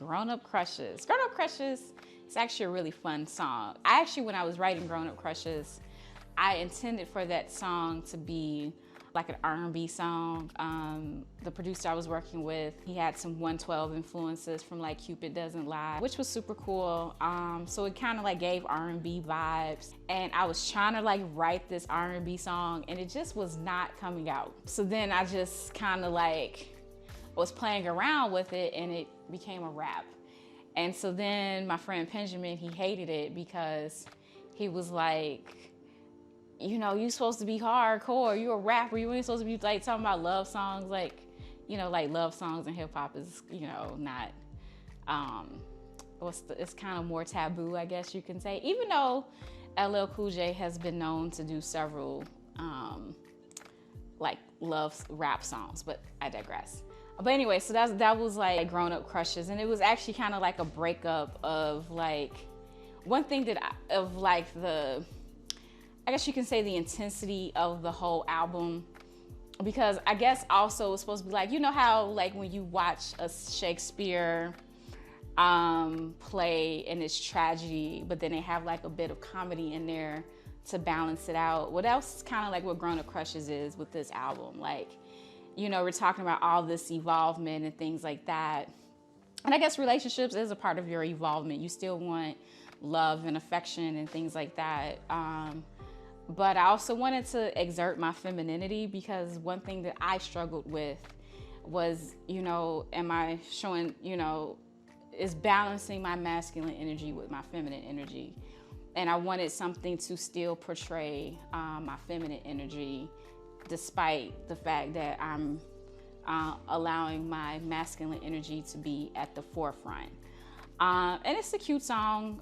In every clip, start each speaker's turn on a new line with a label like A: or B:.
A: Grown Up Crushes. Grown Up Crushes is actually a really fun song. When I was writing Grown Up Crushes, I intended for that song to be like an R&B song. The producer I was working with, he had some 112 influences from like Cupid Doesn't Lie, which was super cool. So it kind of like gave R&B vibes. And I was trying to like write this R&B song and it just was not coming out. So then I just kind of like was playing around with it and it became a rap. And so then my friend Benjamin, he hated it because he was like, you know, you supposed to be hardcore, you're a rapper, you ain't supposed to be like talking about love songs, like, you know, like love songs and hip hop is, you know, not, it's kind of more taboo, I guess you can say, even though LL Cool J has been known to do several, like love rap songs, but I digress. But anyway, so that was like Grown Up Crushes, and it was actually kind of like a breakup of like, one thing that I guess you can say the intensity of the whole album, because I guess also it's supposed to be like, you know how like when you watch a Shakespeare play and it's tragedy, but then they have like a bit of comedy in there to balance it out. What else kind of like what Grown Up Crushes is with this album, like, you know, we're talking about all this evolvement and things like that. And I guess relationships is a part of your evolvement. You still want love and affection and things like that. But I also wanted to exert my femininity, because one thing that I struggled with was, you know, am I showing, you know, is balancing my masculine energy with my feminine energy. And I wanted something to still portray my feminine energy, despite the fact that I'm allowing my masculine energy to be at the forefront. And it's a cute song.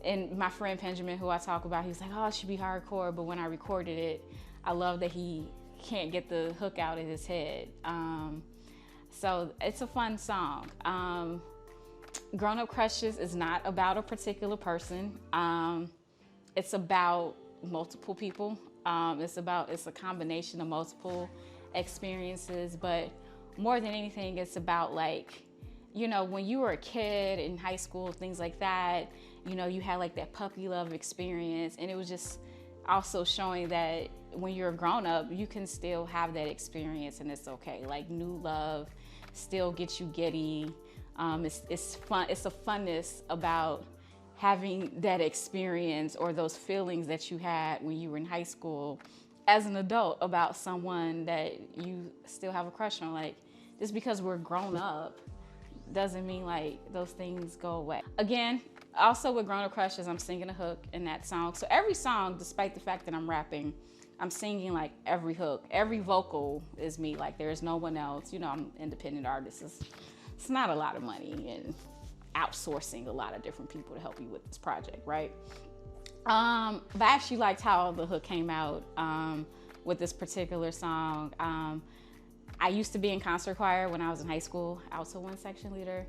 A: And my friend Benjamin, who I talk about, he was like, oh, it should be hardcore. But when I recorded it, I love that he can't get the hook out of his head. So it's a fun song. Grown Up Crushes is not about a particular person. It's about multiple people. It's a combination of multiple experiences, but more than anything, it's about like, you know, when you were a kid in high school, things like that, you know, you had like that puppy love experience, and it was just also showing that when you're a grown up, you can still have that experience and it's okay. Like new love still gets you giddy. It's fun. It's a funness about having that experience or those feelings that you had when you were in high school as an adult about someone that you still have a crush on. Like, just because we're grown up doesn't mean like those things go away. Again, also with Grown Up Crushes, I'm singing a hook in that song. So every song, despite the fact that I'm rapping, I'm singing like every hook. Every vocal is me. Like there's no one else. You know, I'm an independent artist. It's not a lot of money and outsourcing a lot of different people to help you with this project, right? But I actually liked how the hook came out with this particular song. I used to be in concert choir when I was in high school, also one section leader.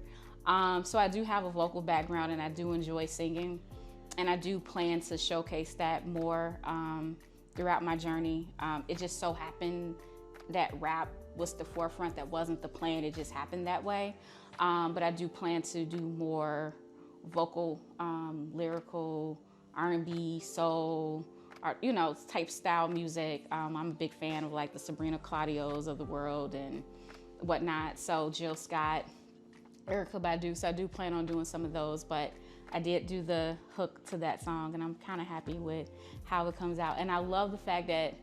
A: So I do have a vocal background and I do enjoy singing. And I do plan to showcase that more throughout my journey. It just so happened that rap was the forefront. That wasn't the plan, it just happened that way. But I do plan to do more vocal, lyrical, R&B, soul, you know, type style music. I'm a big fan of like the Sabrina Claudios of the world and whatnot. So Jill Scott, Erykah Badu. So I do plan on doing some of those, but I did do the hook to that song and I'm kind of happy with how it comes out. And I love the fact that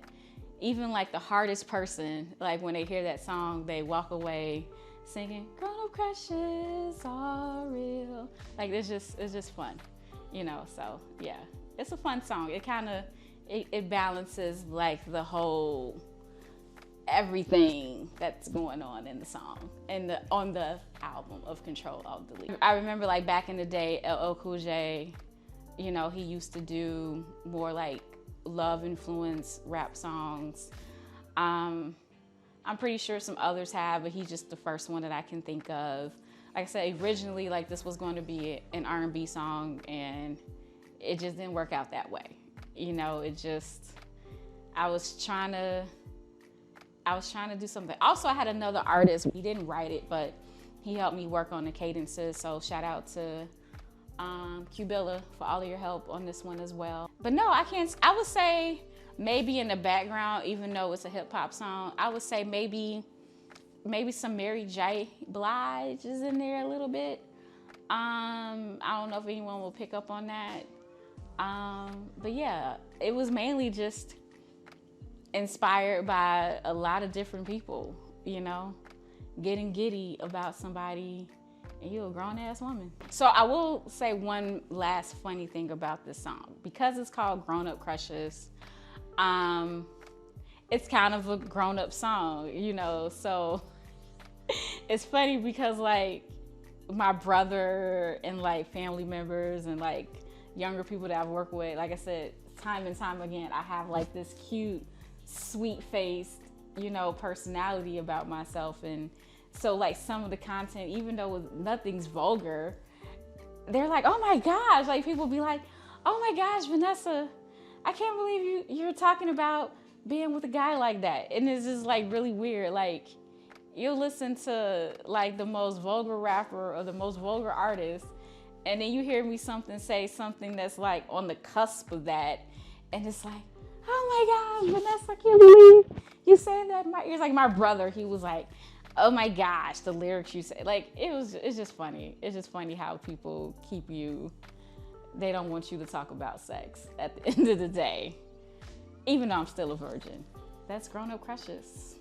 A: even like the hardest person, like when they hear that song, they walk away singing, Grown Up Crushes are real. Like it's just fun, you know, so yeah, it's a fun song. It kind of, it balances like the whole, everything that's going on in the song and on the album of Control Alt Delete. I remember like back in the day, LL Cool J, you know, he used to do more like love influenced rap songs. I'm pretty sure some others have, but he's just the first one that I can think of. Like I said, originally like this was going to be an R&B song and it just didn't work out that way. You know, it just, I was trying to do something. Also, I had another artist, he didn't write it, but He helped me work on the cadences, so shout out to Qbilla for all of your help on this one as well. But no, I would say maybe in the background, even though it's a hip hop song, I would say maybe some Mary J. Blige is in there a little bit. I don't know if anyone will pick up on that. But yeah, it was mainly just inspired by a lot of different people, you know, getting giddy about somebody, and you're a grown-ass woman. So I will say one last funny thing about this song. Because it's called Grown Up Crushes, it's kind of a grown-up song, you know, so it's funny because like my brother and like family members and like younger people that I've worked with, like I said, time and time again, I have like this cute, sweet-faced, you know, personality about myself. And so like some of the content, even though nothing's vulgar, they're like, oh my gosh, like people be like, oh my gosh, Vanessa, I can't believe you're talking about being with a guy like that. And it's just like really weird. Like you'll listen to like the most vulgar rapper or the most vulgar artist, and then you hear me say something that's like on the cusp of that, and it's like, oh my gosh, Vanessa, I can't believe you saying that in my ears. Like my brother, he was like, oh my gosh, the lyrics you say. Like it's just funny. It's just funny how people they don't want you to talk about sex at the end of the day, even though I'm still a virgin. That's Grown Up Crushes.